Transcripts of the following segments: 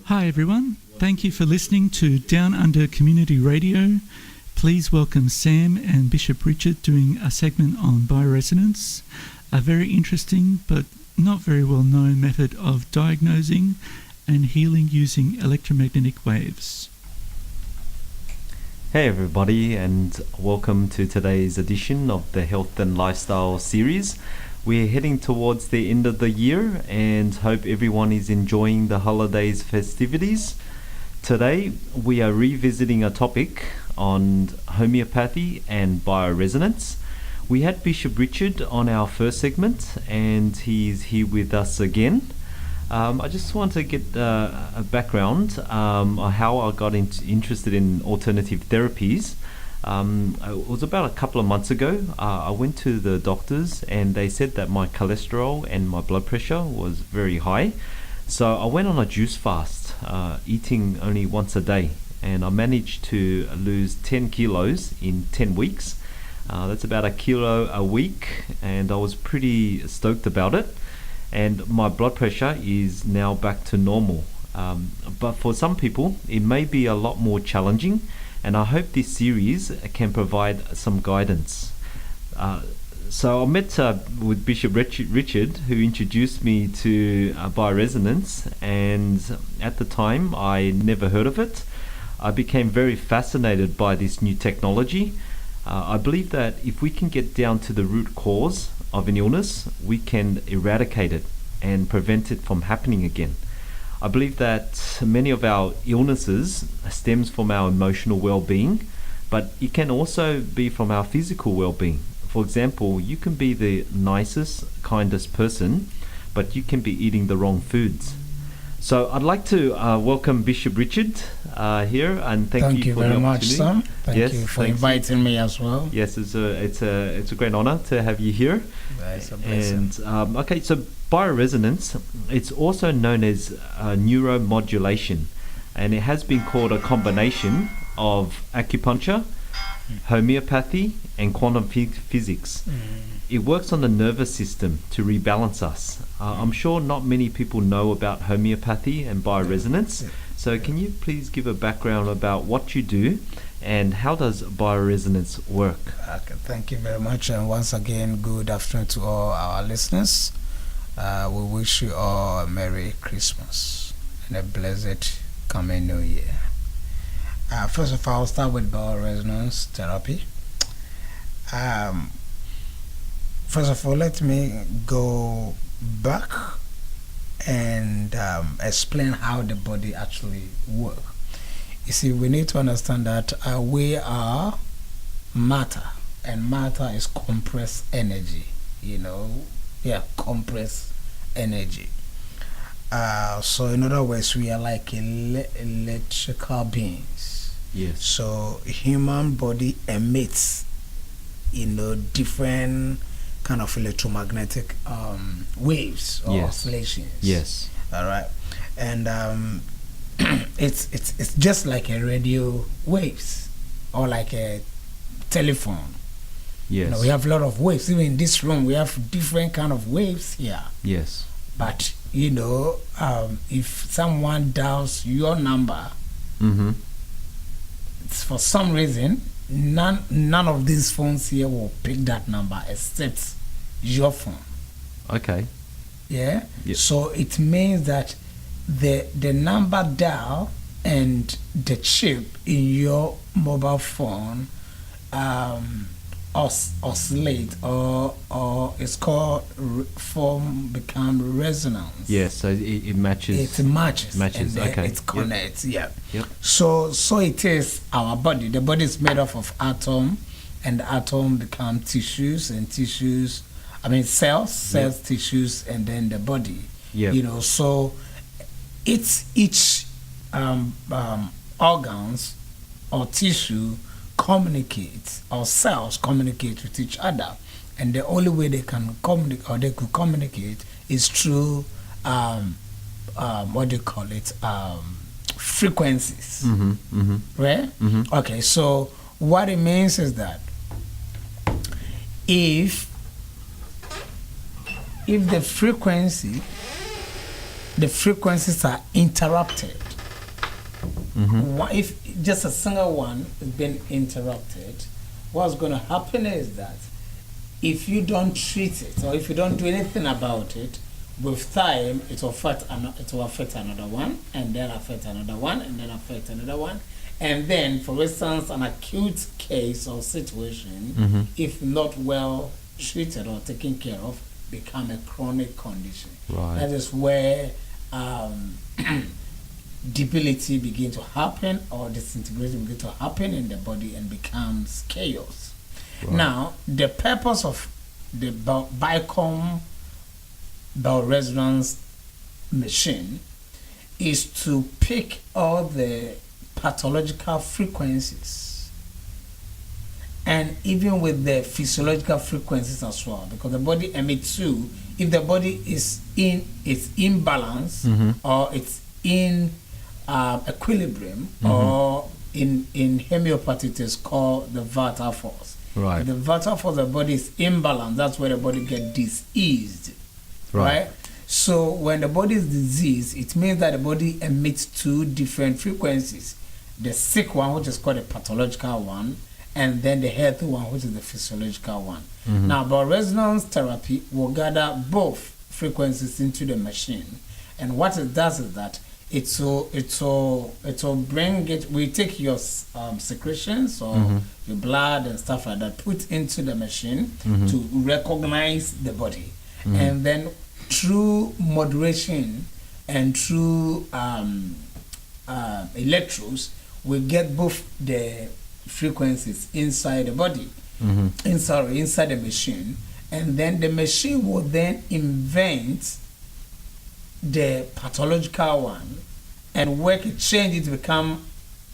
Hi everyone, thank you for listening to Down Under Community Radio. Please welcome Sam and Bishop Richard doing a segment on bioresonance, a very interesting but not very well known method of diagnosing and healing using electromagnetic waves. Hey everybody, and welcome to today's edition of the Health and Lifestyle series. We're heading towards the end of the year and hope everyone is enjoying the holidays festivities. Today we are revisiting a topic on homeopathy and bioresonance. We had Bishop Richard on our first segment and he's here with us again. I just want to get a background on how I got interested in alternative therapies. It was about a couple of months ago. I went to the doctors and they said that my cholesterol and my blood pressure was very high. So I went on a juice fast, eating only once a day, and I managed to lose 10 kilos in 10 weeks. That's about a kilo a week, and I was pretty stoked about it. And my blood pressure is now back to normal. But for some people, it may be a lot more challenging, and I hope this series can provide some guidance. So I met with Bishop Richard, who introduced me to bioresonance, and at the time I never heard of it. I became very fascinated by this new technology. I believe that if we can get down to the root cause of an illness, we can eradicate it and prevent it from happening again. I believe that many of our illnesses stems from our emotional well-being, but it can also be from our physical well-being. For example, you can be the nicest, kindest person, but you can be eating the wrong foods. So I'd like to welcome Bishop Richard here, and thank you for very the much, Sam. opportunity. Thank you for inviting me as well. Yes, it's a great honor to have you here. It's a blessing. And okay, so bioresonance, it's also known as neuromodulation, and it has been called a combination of acupuncture, homeopathy, and quantum physics. It works on the nervous system to rebalance us. I'm sure not many people know about homeopathy and bioresonance. So can you please give a background about what you do and how does bioresonance work? Okay, thank you very much. And once again, good afternoon to all our listeners. We wish you all a Merry Christmas and a blessed coming New Year. First of all, I'll start with bioresonance therapy. First of all, let me go back and explain how the body actually works. You see, we need to understand that we are matter, and matter is compressed energy. Compressed energy. So in other words, we are like electrical beings. Yes. So human body emits, different kind of electromagnetic waves or oscillations. Yes. All right. And it's just like a radio waves or like a telephone. Yes. We have a lot of waves. Even in this room, we have different kind of waves here. Yes. But if someone dials your number, for some reason, none of these phones here will pick that number except your phone. Okay. Yeah. Yep. So it means that the number dial and the chip in your mobile phone oscillate or it's called become resonance. Yes, so it matches. It matches. Matches. And Okay. It connects. Yep. Yep. So it is our body. The body is made up of atom, and the atom become tissues, and tissues. I mean cells, tissues, and then the body. Yep. So each organs or tissue communicate, or cells communicate with each other, and the only way they can communicate, or they could communicate, is through what do you call it, frequencies. Right? Okay, so what it means is that if the frequency the frequencies are interrupted. If just a single one is being interrupted, what's going to happen is that if you don't treat it or if you don't do anything about it, with time it will affect another one, and then affect another one, and then affect another one, and then, for instance, an acute case or situation, if not well treated or taken care of, become a chronic condition. Right. That is where debility begin to happen or disintegration begin to happen in the body and becomes chaos. Right. Now, the purpose of the bioresonance machine is to pick all the pathological frequencies, and even with the physiological frequencies as well, because the body emits too. If the body is in its imbalance or it's in equilibrium, or in homeopathy it is called the vital force. Right. If the vital force of the body is imbalanced, that's where the body gets diseased. Right. So when the body is diseased, it means that the body emits two different frequencies: the sick one, which is called the pathological one, and then the healthy one, which is the physiological one. Now, bioresonance therapy will gather both frequencies into the machine, and what it does is that it will bring it. We take your secretions or your blood and stuff like that, put into the machine to recognize the body, and then through moderation and through electrodes, we get both the frequencies inside the body, inside the machine, and then the machine will then invent the pathological one and change it to become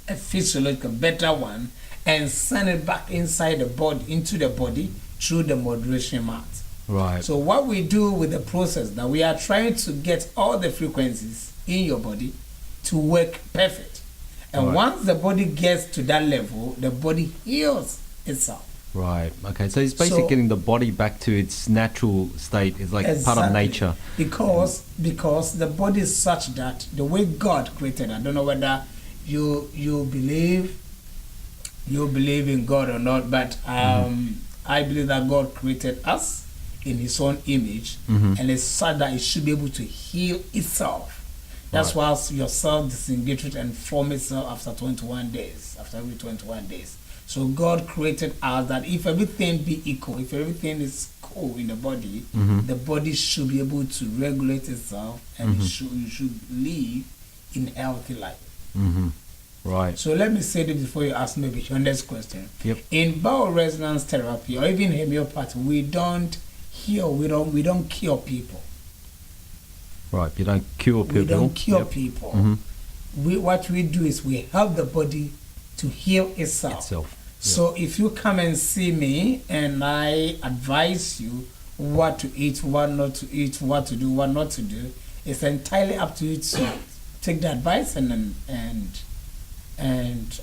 a physiological better one, and send it back inside the body, into the body, through the moderation mat. Right. So what we do with the process, that we are trying to get all the frequencies in your body to work perfect. And once the body gets to that level, the body heals itself. Right. Okay. So it's basically getting the body back to its natural state. It's like part of nature. Because the body is such that the way God created, I don't know whether you believe in God or not, but I believe that God created us in His own image, and it's such that it should be able to heal itself. That's why your cell disintegrates and form itself after 21 days, after every 21 days. So God created us that if everything be equal, if everything is cool in the body should be able to regulate itself, and you should live in healthy life. Right. So let me say this before you ask me your next question. Yep. In bioresonance therapy or even homeopathy, we don't heal, we don't cure people. Right, you don't cure people. We don't cure people. What we do is we help the body to heal itself. Yep. So if you come and see me and I advise you what to eat, what not to eat, what to do, what not to do, it's entirely up to you to take the advice and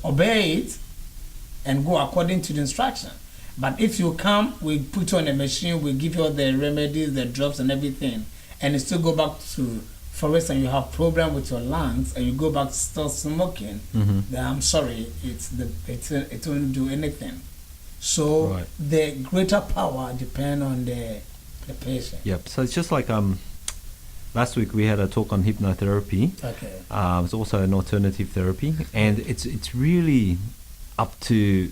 obey it and go according to the instruction. But if you come, we put you on a machine, we give you all the remedies, the drops and everything, and you still go back to, for instance, you have problem with your lungs and you go back to still smoking, then I'm sorry, it won't do anything. So the greater power depends on the patient. Yep. So it's just like last week we had a talk on hypnotherapy. Okay. It's also an alternative therapy, and it's really up to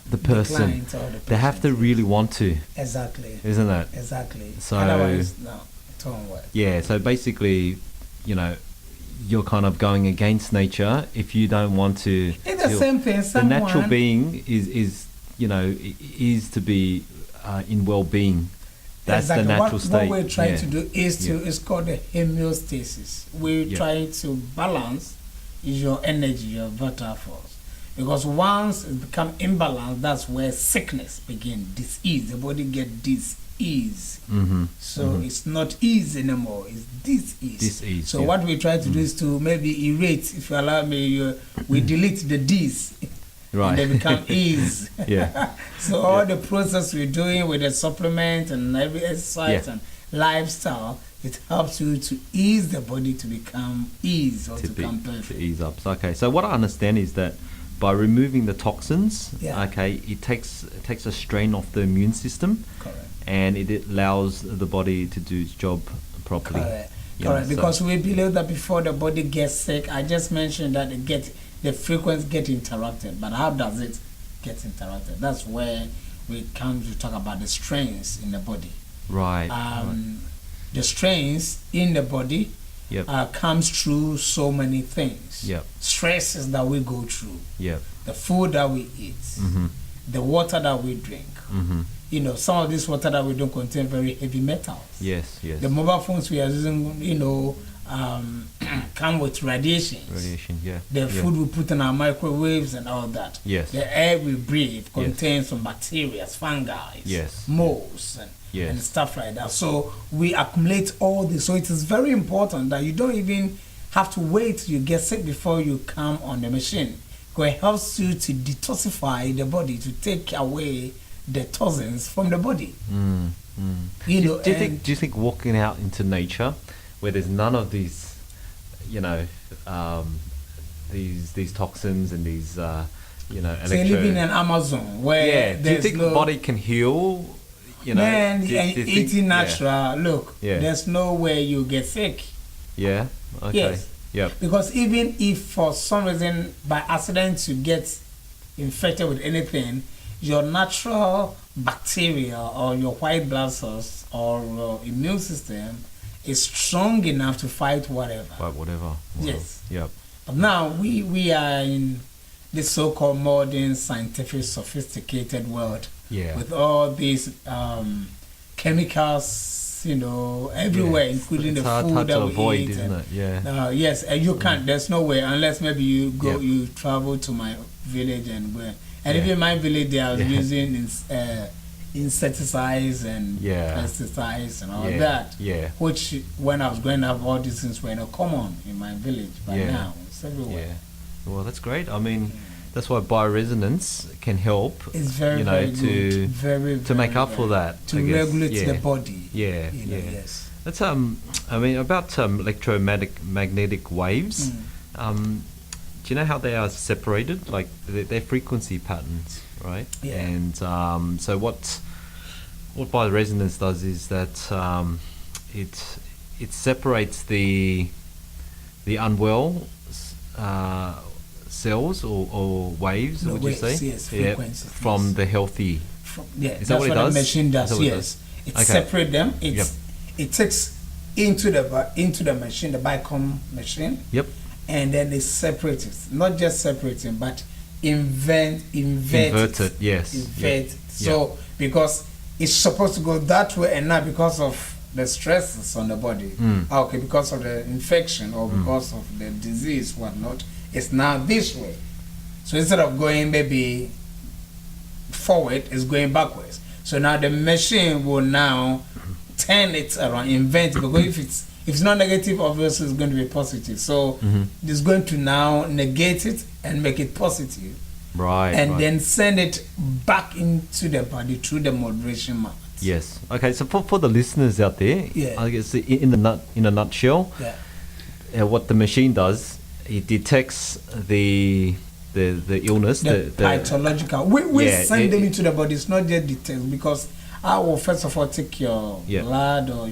the person. They have to really want to. Exactly. Isn't it? Exactly. So otherwise, no. It won't work. Yeah. So basically, you're kind of going against nature if you don't want to. It's the same thing. The natural being is to be in well-being. That's the natural state. What we're trying to do is it's called the homeostasis. We're trying to balance your energy, your vital force. Because once it becomes imbalanced, that's where sickness begins, disease. The body gets disease. So it's not ease anymore, it's disease. So what we try to do is to maybe erase, if you allow me, we delete the D's. Right. And they become ease. So all the process we're doing with the supplement and every exercise and lifestyle it helps you to ease the body to become become perfect. To ease up. Okay, so what I understand is that by removing the toxins, Yeah. okay, it takes a strain off the immune system, Correct. and it allows the body to do its job properly. Correct. You know, Correct. so- Because we believe that before the body gets sick, I just mentioned that the frequencies get interrupted. But how does it get interrupted? That's where we come to talk about the strains in the body. right. The strains in the body Yep. comes through so many things. Yep. Stresses that we go through, Yep. the food that we eat, Mhm. the water that we drink. Mhm. You know, some of this water that we drink contain very heavy metals. Yes. Yes. The mobile phones we are using, come with radiations. Radiation. Yeah. The yeah. food we put in our microwaves and all that. Yes. The air we breathe contains some bacteria, fungi, Yes. molds, and Yes. stuff like that. So we accumulate all this. So it is very important that you don't even have to wait till you get sick before you come on the machine. Because it helps you to detoxify the body, to take away the toxins from the body. Mm. You Do, know, do you think walking out into nature, where there's none of these, these toxins and these, so you live in an Amazon where yeah. Do you there's think no the body can heal? You know, man, do you and think- eating yeah. natural. Look, Yeah. there's no way you get sick. Yeah. Okay. Yes. Yep. Because even if for some reason by accident you get infected with anything, your natural bacteria or your white blood cells or your immune system is strong enough to fight whatever. But whatever. Yes. Yep. But now we are in this so-called modern, scientific, sophisticated world Yeah. with all these chemicals, everywhere, Yes. including It's the hard, food hard that to we avoid, eat. isn't it? Yeah. Yes, and you can't. There's no way unless maybe you go, Yep. you travel to my village and go. And Yeah. even my village, they are Yeah. using insecticides and Yeah. pesticides and all Yeah. that. Yeah. Which, when I was growing up, all these things were not common in my village. But Yeah. now it's everywhere. Yeah. Well, that's great. I mean, that's why bioresonance can help. It's very, very very to good. Very, to make very, up for very- that, to I guess. regulate Yeah. the body. Yeah. Yeah. Yes. That's I mean about electromagnetic waves. Do you know how they are separated? Like their frequency patterns, right? Yeah. And so what bioresonance does is that it separates the unwell cells or waves. No, would waves, you say? yes, Yeah, frequencies, from yes. the healthy. Yeah, Is that that's what it what does? the machine Is does. that what it Yes, it Okay. separates them. Yep. It takes into the machine, the Bicom machine, Yep. and then it separates it. Not just separating, but invert Invert it. Yes. invert Yeah. it. So because it's supposed to go that way, and now because of the stresses on the body, okay, because of the infection or because of the disease, whatnot, it's now this way. So instead of going maybe forward, it's going backwards. So now the machine will now turn it around, invent it, because if it's not negative, obviously it's going to be positive. So it's going to now negate it and make it positive, Right. and right. then send it back into the body through the moderation method. Yes. Okay. So for the listeners out there, Yeah. I guess in a nutshell, Yeah. what the machine does, it detects the illness, The pathological. We Yeah, send them it- into the body. It's not just details, because I will first of all take your Yeah. blood or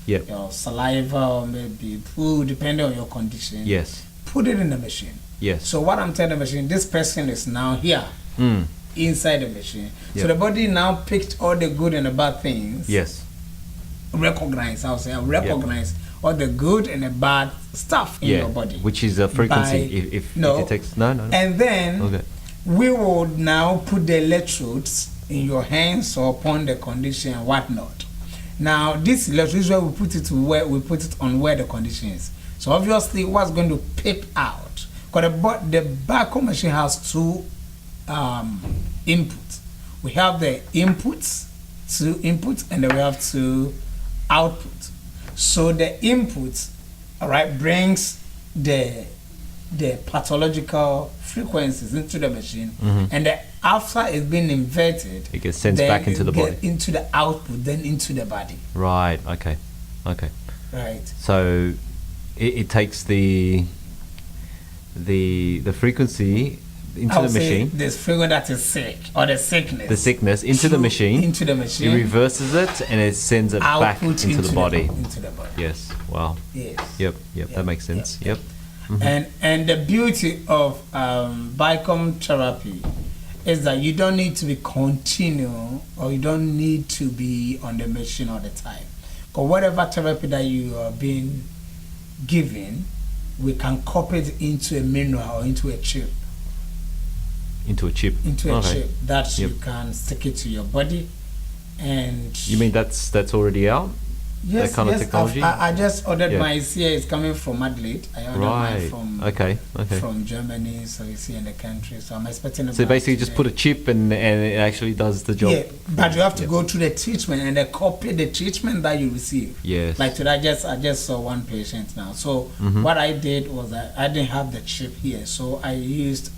Yep. your saliva or maybe poo, depending on your condition. Yes. Put it in the machine. Yes. So what I'm telling the machine, this person is now here Mm. inside the machine. Yeah. So the body now picked all the good and the bad things. Yes. Recognize all the good and the bad stuff in Yeah. your body. Which is a frequency. By- If no. it detects no. And then Okay. we will now put the electrodes in your hands or upon the condition and whatnot. Now this electrode, where we put it on where the condition is. So obviously what's going to pip out, because the Bacom machine has two inputs. We have the two inputs, and then we have two outputs. So the inputs, all right, brings the pathological frequencies into the machine, and the after it's been inverted, It gets sent then back into the body. into the output, then into the body. Right. Okay. Right. So it takes the frequency into I the would say machine, this frequency that is sick or the sickness. the sickness into the machine. Into the It machine. reverses it and it sends it back Output into the body. Into the body. Yes. Wow. Yes. Yep. That makes sense. Yep. And the beauty of Bicom therapy is that you don't need to be continual, or you don't need to be on the machine all the time. Or whatever therapy that you are being given, we can copy it into a mineral or into a chip. Into a chip. Into a Okay. chip that Yep. you can stick it to your body. And You mean that's already out? yes, that kind of yes, technology? I just ordered Yeah. my CA. It's coming from Adelaide. I ordered Right. mine from Okay. from Germany, so it's here in the country. So I'm expecting it. So back basically, just today. put a chip and it actually does the job. Yeah, but you have to Yep. go through the treatment and then copy the treatment that you receive. Yes. Like today, I just saw one patient now. So Mhm. what I did was I didn't have the chip here, so I used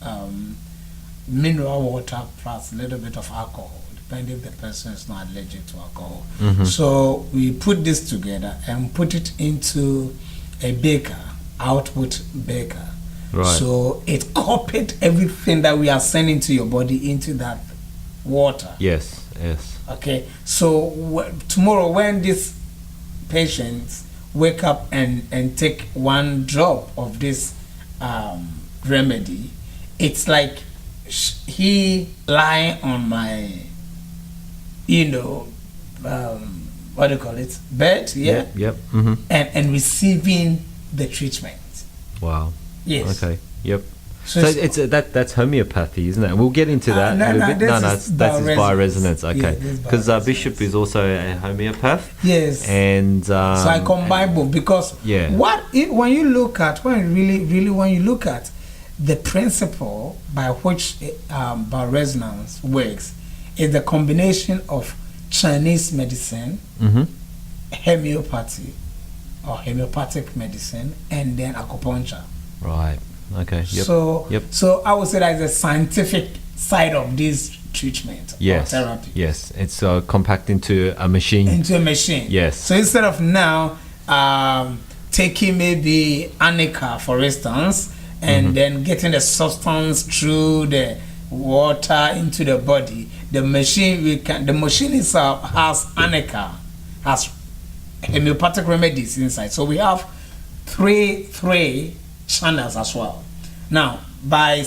mineral water plus a little bit of alcohol, depending if the person is not allergic to alcohol. Mhm. So we put this together and put it into a beaker, output beaker. Right. So it copied everything that we are sending to your body into that water. Yes. Okay, so tomorrow when these patients wake up and take one drop of this remedy, it's like he lying on my, what do you call it, bed, yeah, Yep. Mhm. and receiving the treatment. Wow. Yes. Okay. Yep. So So it's that's homeopathy, isn't it? We'll get into that. no, a little no, bit. this No, is that's bioresonance. bioresonance. Okay, Yeah, this is because bioresonance. Bishop is also a homeopath, Yes. and So I combine both because Yeah. when you look at when you look at the principle by which bioresonance works is the combination of Chinese medicine, Mhm. homeopathy or homeopathic medicine, and then acupuncture. Right. Okay. Yep. So I would say that is the scientific side of this treatment or Yes. therapy. Yes. It's compact into a machine. Into a machine. Yes. So instead of now taking maybe Anika, for instance, and then getting the substance through the water into the body, the machine itself has Anika, has homeopathic remedies inside. So we have three channels as well. Now, by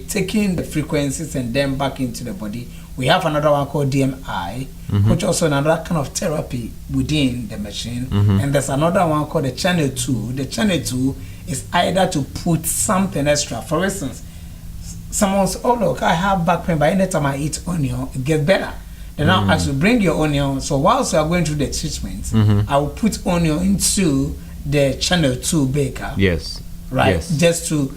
taking the frequencies and then back into the body, we have another one called DMI, which also another kind of therapy within the machine. And there's another one called the channel 2. The channel 2 is either to put something extra. For instance, someone says, oh look, I have back pain, but anytime I eat onion, it gets better. Then I'll actually bring your onion. So whilst you are going through the treatment, I will put onion into the channel 2 baker. Yes. Right. Yes. Just to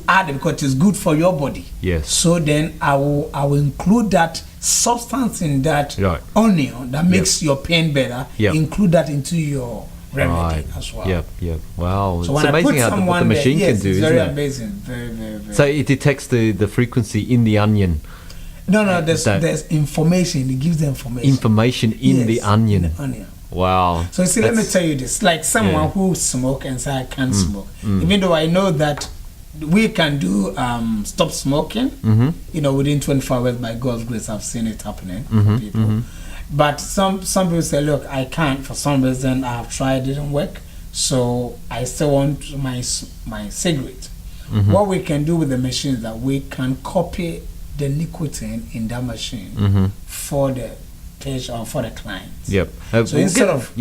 add it because it's good for your body. Yes. So then I will include that substance in that Right. onion that makes your pain better. Yep. Include that into your remedy Right. as well. Yep. Wow. So it's when I amazing put how what the someone machine there, yes, can do, it's isn't very it? amazing. Very, very, very. So it detects the frequency in the onion. No, there's that- information. It gives the information. Information in Yes, the onion. in the onion. Wow. So see, let me That's- tell you this: like someone Yeah. who smoke and say I can't smoke, even though I know that we can do stop smoking, within 24 hours. By God's grace, I've seen it happening for people. But some people say, look, I can't for some reason. I've tried, it didn't work, so I still want my cigarette. What we can do with the machine is that we can copy the nicotine in that machine for the patient or for the client. Yep. So instead of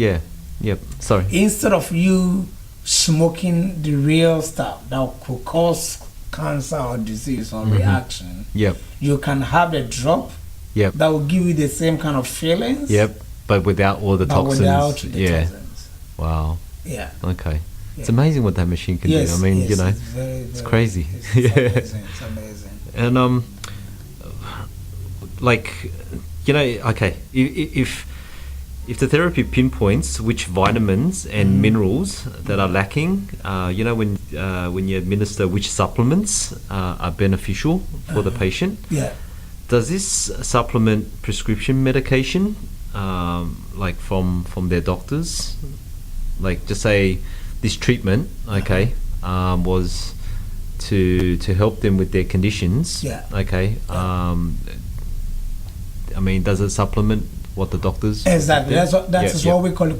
Sorry. instead of you smoking the real stuff that could cause cancer or disease or reaction, Yep. you can have the drop Yep. that will give you the same kind of feelings. Yep. But without all the But toxins. without the yeah. toxins. Wow. Yeah. Okay. It's Yeah. amazing what that machine can Yes, do. I mean, yes, you know, it's, very, it's very- crazy. It's Yeah. amazing. It's amazing. And like, okay, if if the therapy pinpoints which vitamins and minerals that are lacking, when you administer which supplements are beneficial for the patient, does this supplement prescription medication, like from their doctors? Like, just say this treatment, was to help them with their conditions. I mean, does it supplement what the doctors? Exactly. That's what we call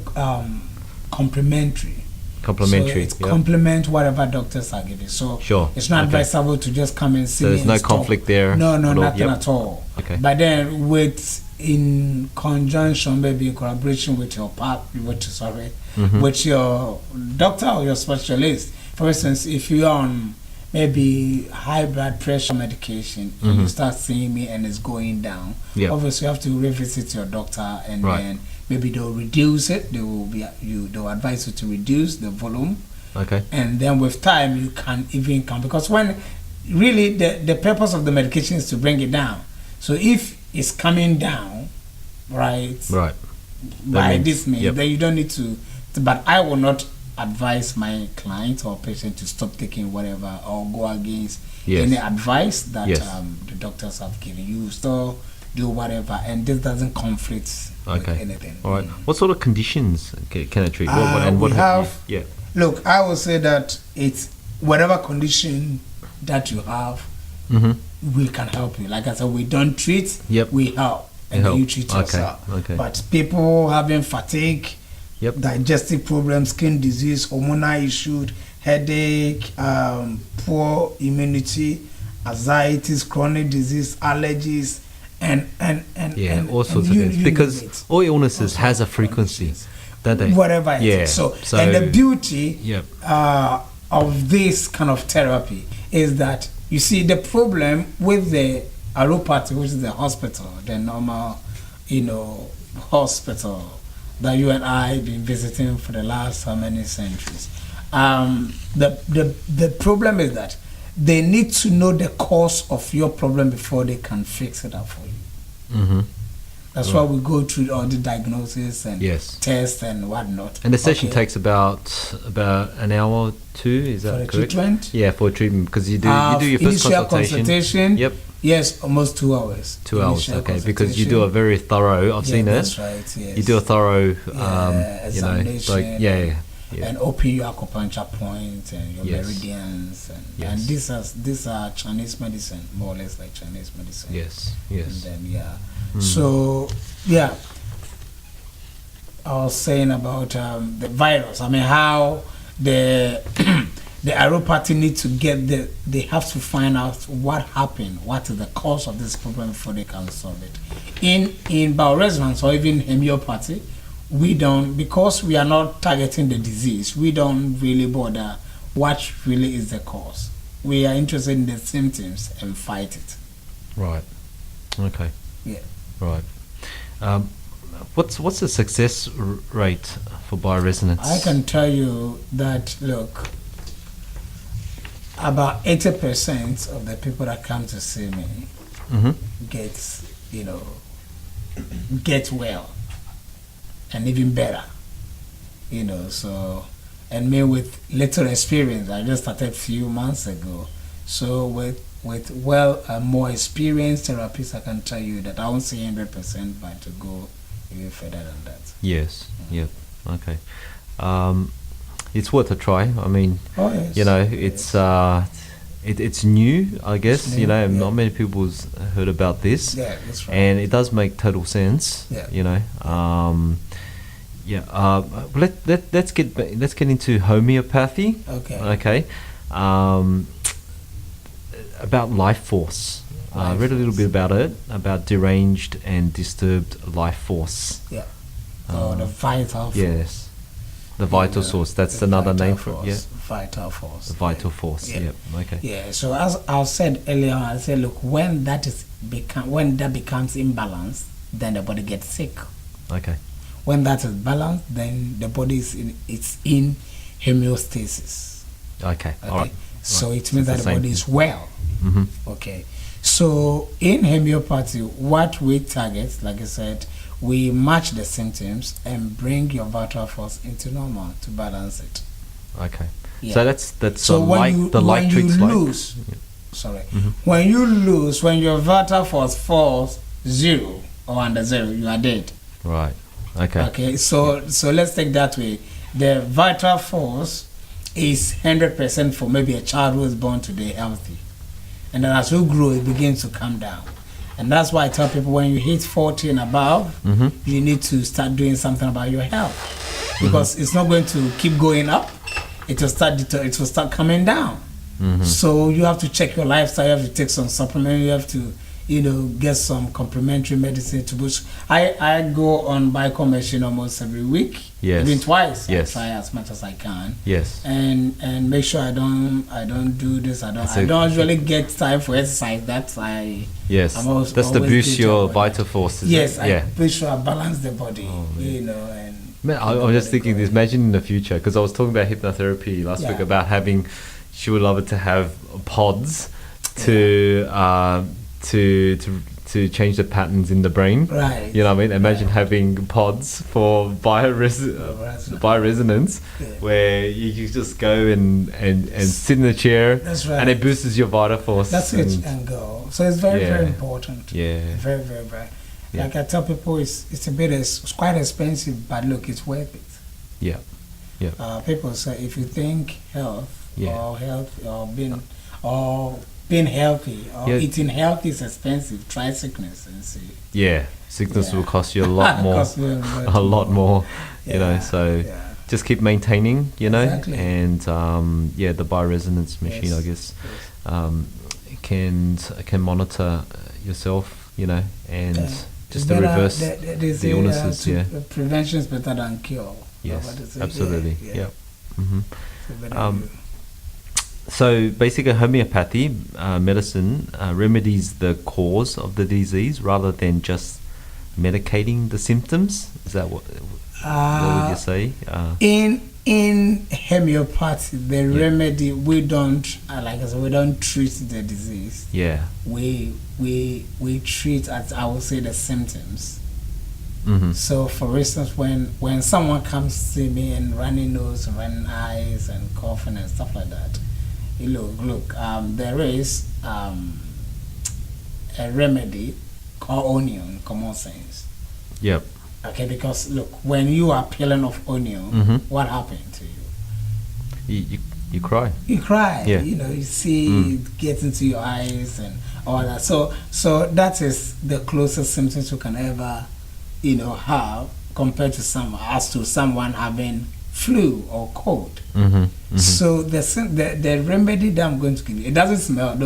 complementary. Complementary. So it's complement whatever doctors are giving. So it's not advisable to just come and see. So there's no conflict there. No, nothing at all. Okay. But then in conjunction, maybe in collaboration with your with your doctor or your specialist. For instance, if you're on maybe high blood pressure medication and you start seeing me and it's going down, obviously you have to revisit your doctor, and then maybe they'll reduce it. They'll advise you to reduce the volume. Okay. And then with time you can even come, because when really the purpose of the medication is to bring it down. So if it's coming down, by this means, then you don't need to. But I will not advise my client or patient to stop taking whatever or go against any advice that the doctors have given. You still do whatever, and this doesn't conflict with anything. All right. What sort of conditions can it treat? Look, I would say that it's whatever condition that you have, we can help you. Like I said, we don't treat, we help, and you treat yourself. Okay. But people having fatigue, digestive problems, skin disease, hormonal issues, headache, poor immunity, anxieties, chronic disease, allergies, and all sorts of things. Because all illnesses has a frequency, don't they? Whatever it is. So and the beauty of this kind of therapy is that, you see, the problem with the allopathy, which is the hospital, the normal, hospital that you and I have been visiting for the last how many centuries. The problem is that they need to know the cause of your problem before they can fix it up for you. That's why we go through all the diagnosis and tests and whatnot. And the session takes about an hour or two. Is that correct? For a treatment? Yeah, for a treatment, because you do your first consultation. Yes, almost 2 hours. 2 hours, okay, because you do a very thorough. I've seen that's it. Right. Yes. You do a thorough, examination. And open your acupuncture points and your meridians, and these are Chinese medicine, more or less like Chinese medicine. Yes. And then so I was saying about the virus. I mean, how the allopathy need to they have to find out what happened, what is the cause of this problem before they can solve it. In bioresonance or even homeopathy, we don't, because we are not targeting the disease, we don't really bother what really is the cause. We are interested in the symptoms and fight it. Right. Okay. Yeah. Right. What's the success rate for bioresonance? I can tell you that, look, about 80% of the people that come to see me get well. And even better, so, and me with little experience, I just started a few months ago. So with more experienced therapists, I can tell you that I won't say 100%, but to go even further than that. Yes. Yep. Okay. It's worth a try. I mean, it's new, I guess. Not many people's heard about this. Yeah, that's right. And it does make total sense. Let's get into homeopathy. Okay. About life force. I read a little bit about it, about deranged and disturbed life force. Yeah. The vital force. Yes. The vital source. That's another name for it. Yeah. Vital force. The vital force. Yeah. Okay. Yeah. So as I said earlier, I said, look, when that becomes imbalanced, then the body gets sick. Okay. When that is balanced, then the body is in homeostasis. Okay. All right. So it means that the body is well. Mm-hmm. Okay. So in homeopathy, what we target, like I said, we match the symptoms and bring your vital force into normal to balance it. Okay. Yeah. So that's So when the light treats like. lose, when you lose, when your vital force falls 0 or under 0, you are dead. Right. Okay. Okay. So let's take that way. The vital force is 100% for maybe a child who is born today healthy, and then as you grow, it begins to come down. And that's why I tell people when you hit 40 and above, you need to start doing something about your health, because it's not going to keep going up. It will start coming down. So you have to check your lifestyle. You have to take some supplement. You have to, get some complementary medicine to boost. I go on Bioresonance machine almost every week, even twice. Yes. I try as much as I can. Yes. And make sure I don't do this. I don't usually get time for exercise. That's Yes. That's to boost your vital force. Yes. I make sure I balance the body. And man, I was just thinking this. Imagine in the future, because I was talking about hypnotherapy last week about having. She would love it to have pods to change the patterns in the brain. Right. You know what I mean? Imagine having pods for bioresonance, where you just go and sit in the chair. That's right. And it boosts your vital force. That's it and go. So it's very, very important. Yeah. Very, very, very. Like I tell people, it's quite expensive, but look, it's worth it. Yeah. Yeah. People say if you think health or being healthy or eating healthy is expensive, try sickness and see. Yeah, sickness will cost you a lot more. A lot more, so just keep maintaining, Exactly. and the bioresonance machine, I guess, can monitor yourself, and just to reverse the illnesses. Prevention is better than cure. Yes, absolutely. Yeah. So basically, homeopathy medicine remedies the cause of the disease rather than just medicating the symptoms. Is that what would you say? In homeopathy, the remedy, we don't like I said, we don't treat the disease. Yeah. We treat, as I would say, the symptoms. So, for instance, when someone comes to see me and runny nose, running eyes, and coughing and stuff like that, look, there is a remedy called onion, common sense. Yep. Okay, because look, when you are peeling off onion, what happened to you? You cry. You cry. Yeah. You see it get into your eyes and all that. So that is the closest symptoms you can ever have compared to someone having flu or cold. So the remedy that I'm going to give you, it doesn't smell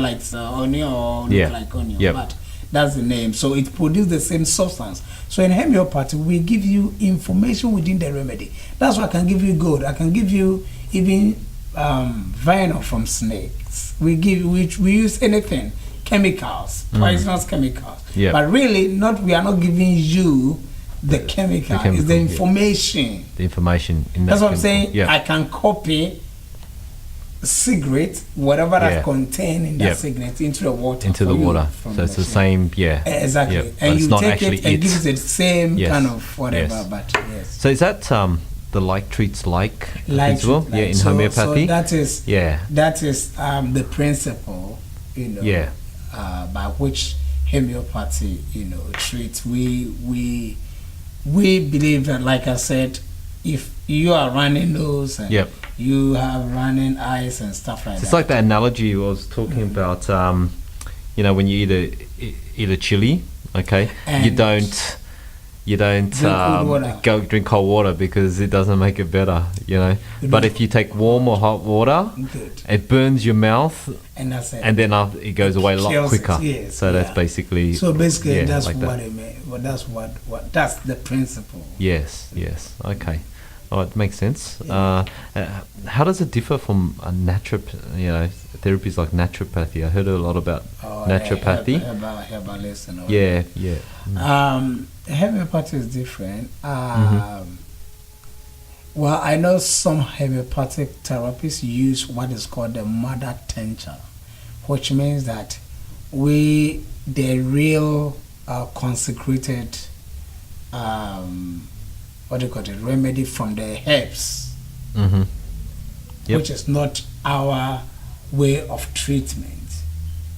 like onion or look like onion, but that's the name. So it produces the same substance. So in homeopathy, we give you information within the remedy. That's why I can give you gold. I can give you even venom from snakes. We use anything, chemicals, poisonous chemicals. Yeah. But really, we are not giving you the chemical. It's the information. The information in that. That's what I'm saying. Yeah. I can copy cigarette, whatever that contained in that cigarette, into the water. Into the water. So it's the same. Yeah. Exactly. Yep. And you take it and give it the same kind of whatever. Yes. But yes. So is that the like treats like as well? Like. Yeah, in so homeopathy. that is the principle. Yeah. By which homeopathy, treats. We believe that, like I said, if you are running nose and you have running eyes and stuff like that. It's like the analogy I was talking about. When you eat a chili, okay, and you don't go drink cold water because it doesn't make it better, But if you take warm or hot water, it burns your mouth, and that's it. And then it goes away a lot quicker. So that's basically. So basically, that's like what that. it means. But that's that's the principle. Yes. Okay. Oh, it makes sense. How does it differ from therapies like naturopathy? I heard a lot about naturopathy. Herbalists and all that. Homeopathy is different. Well, I know some homeopathic therapists use what is called the mother tincture, which means that the real consecrated what do you call it, remedy from the herbs, Yep. which is not our way of treatment,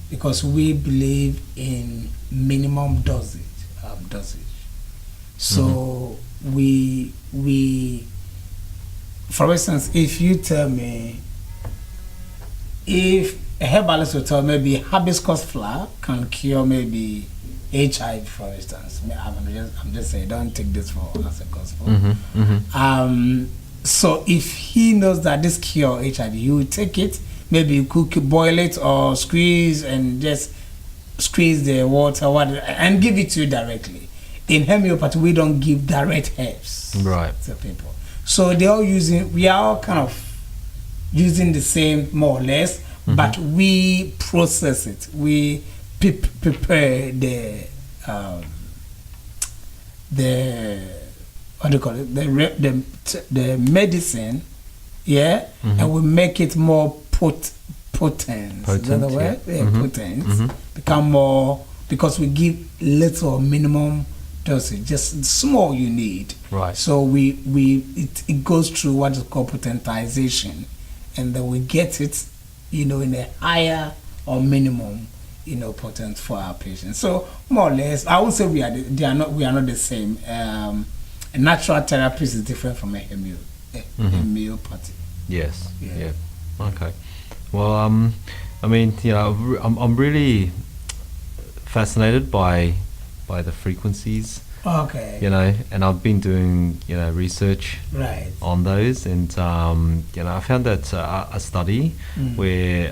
because we believe in minimum dosage. So we, for instance, if you tell me, if a herbalist will tell maybe hibiscus flower can cure maybe HIV, for instance. I'm just saying, don't take this for as a gospel. So if he knows that this cure HIV, you will take it, maybe you cook it, boil it, or squeeze and just squeeze the water, and give it to you directly. In homeopathy, we don't give direct herbs to people. So we are all kind of using the same, more or less, but we process it. We prepare the what do you call it, the medicine, and we make it more potent. Is that the word? Potent. Become more, because we give little minimum dosage, just small you need. Right. So it goes through what is called potentization, and then we get it, in a higher or minimum, potent for our patients. So more or less, I would say we are not the same. A natural therapist is different from a homeopathy. Yes. Yeah. Okay. Well, I mean, I'm really fascinated by the frequencies. Okay. And I've been doing research on those, and I found that a study where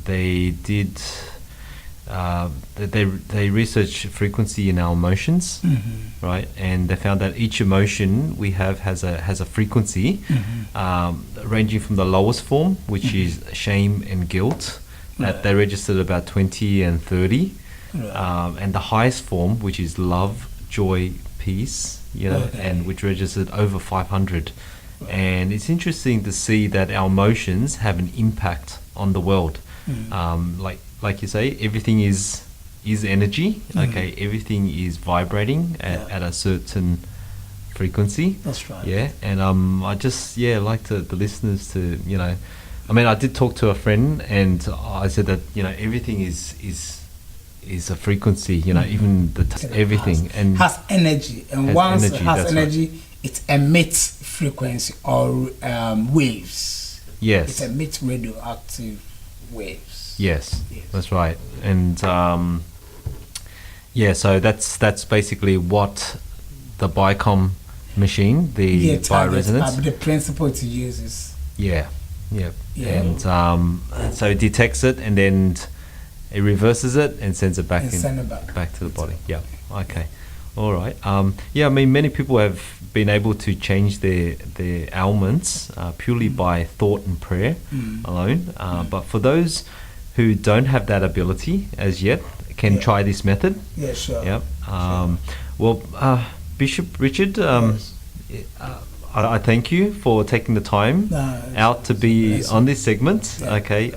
they did they researched frequency in our emotions, right? And they found that each emotion we have has a frequency ranging from the lowest form, which is shame and guilt, that they registered about 20 and 30. And the highest form, which is love, joy, peace, and which registered over 500. And it's interesting to see that our emotions have an impact on the world. Like you say, everything is energy. Okay, everything is vibrating at a certain frequency. That's right. Yeah, and I just like the listeners to I mean, I did talk to a friend, and I said that everything is a frequency. Even everything has energy, and once it has energy, it emits frequency or waves. Yes, it emits radioactive waves. Yes, that's right. And so that's basically what the Biocom machine, the bioresonance, the principle it uses. Yeah. And so it detects it, and then it reverses it and sends it back back to the body. Yeah. Okay. All right. I mean, many people have been able to change their ailments purely by thought and prayer alone. But for those who don't have that ability as yet, can try this method. Yeah, sure. Yep. Well, Bishop Richard, I thank you for taking the time out to be on this segment. Yeah. Okay.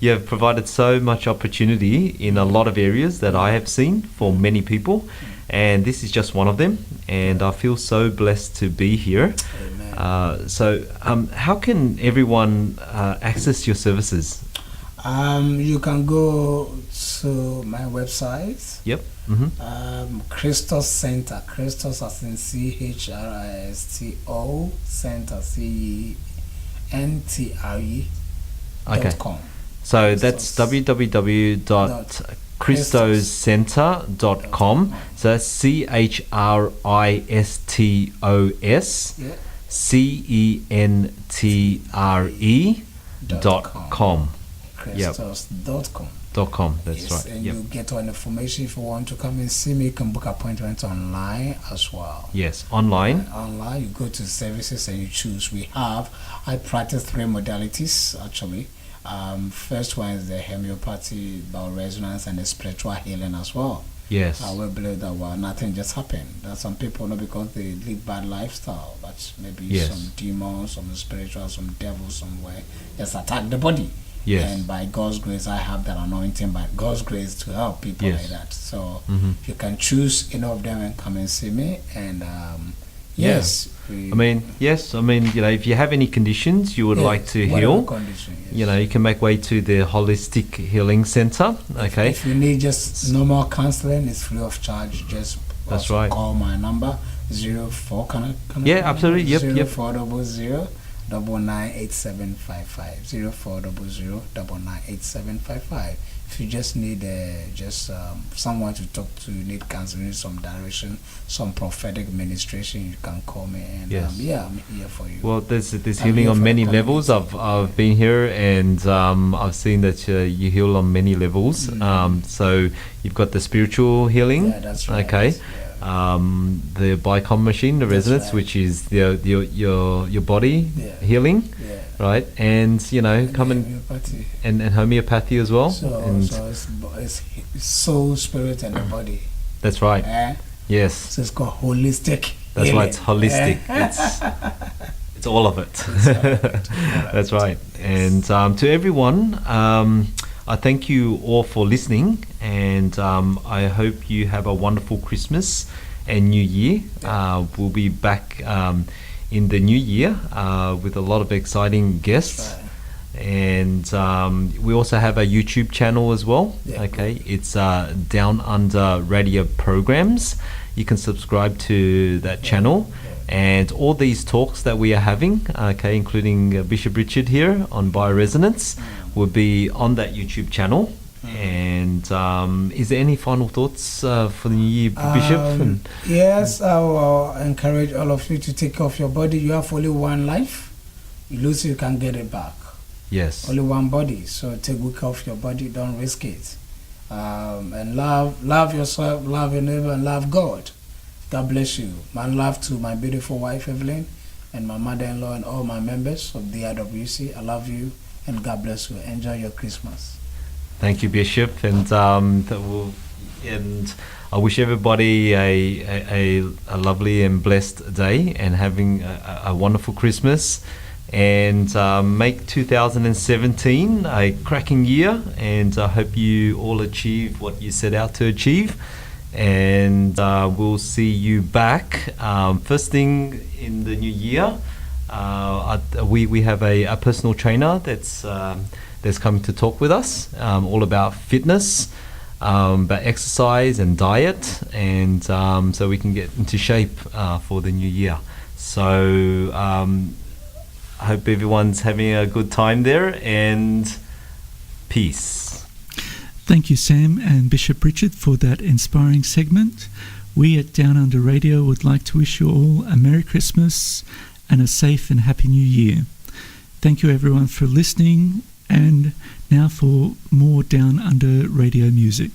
You have provided so much opportunity in a lot of areas that I have seen for many people, and this is just one of them. And I feel so blessed to be here. Amen. How can everyone access your services? You can go to my website. Yep. Christos Center. Christos as in CHRISTO Center CENTRE.com. So that's www.christoscenter.com. So that's CHRISTOSCENTRE.com. Christos.com. That's right. And you get all information. If you want to come and see me, you can book appointments online as well. Yes, online. Online, you go to services and you choose. I practice 3 modalities actually. First one is the homeopathy, bioresonance, and the spiritual healing as well. Yes. I will believe that nothing just happened. That some people know because they live bad lifestyle, but maybe some demons, some spiritual, some devils somewhere just attack the body. Yes. And by God's grace, I have that anointing by God's grace to help people Yes. like that. So Mhm. you can choose any of them and come and see me. And yes, I mean, yes. I mean, if you have any conditions you would like to heal, condition, yes. you can make way to the Holistic Healing Center. Okay. If you need just normal counseling, it's free of charge. Just That's also right. call my number 04. Can I Yeah, absolutely. Yep, yep. 0400 998755 0400 998755. If you just need someone to talk to, need counseling, some direction, some prophetic ministration, you can call me, and Yes. I'm here for you. Well, there's I'm healing here on for many the levels. community. I've been here, and I've seen that you heal on many levels. So you've got the spiritual healing. Yeah, that's right. Okay. Yeah. The Bicom machine, the That's resonance, right. which is your body Yeah. healing, Yeah. right? And come Homeopathy. and homeopathy as well. So it's soul, spirit, and the body. That's right. Yes. So it's called holistic. That's why healing. it's holistic. It's all of it. That's right. And to everyone, I thank you all for listening, and I hope you have a wonderful Christmas and New Year. We'll be back in the new year with a lot of exciting guests. And we also have a YouTube channel as well. Yeah. Okay, it's Down Under Radio Programs. You can subscribe to that channel. And all these talks that we are having, okay, including Bishop Richard here on Bioresonance, will be on that YouTube channel. And is there any final thoughts for the new year, Bishop? Yes, I will encourage all of you to take care of your body. You have only one life. You lose it, you can get it back. Yes. Only one body, so take good care of your body. Don't risk it. And love yourself, love your neighbor, and love God. God bless you. My love to my beautiful wife Evelyn, and my mother-in-law, and all my members of the IWC. I love you, and God bless you. Enjoy your Christmas. Thank you, Bishop, and I wish everybody a lovely and blessed day, and having a wonderful Christmas, and make 2017 a cracking year. And I hope you all achieve what you set out to achieve. And we'll see you back first thing in the new year. We have a personal trainer that's coming to talk with us all about fitness, about exercise and diet, and so we can get into shape for the new year. So I hope everyone's having a good time there, and peace. Thank you, Sam and Bishop Richard, for that inspiring segment. We at Down Under Radio would like to wish you all a Merry Christmas and a safe and happy New Year. Thank you everyone for listening, and now for more Down Under Radio music.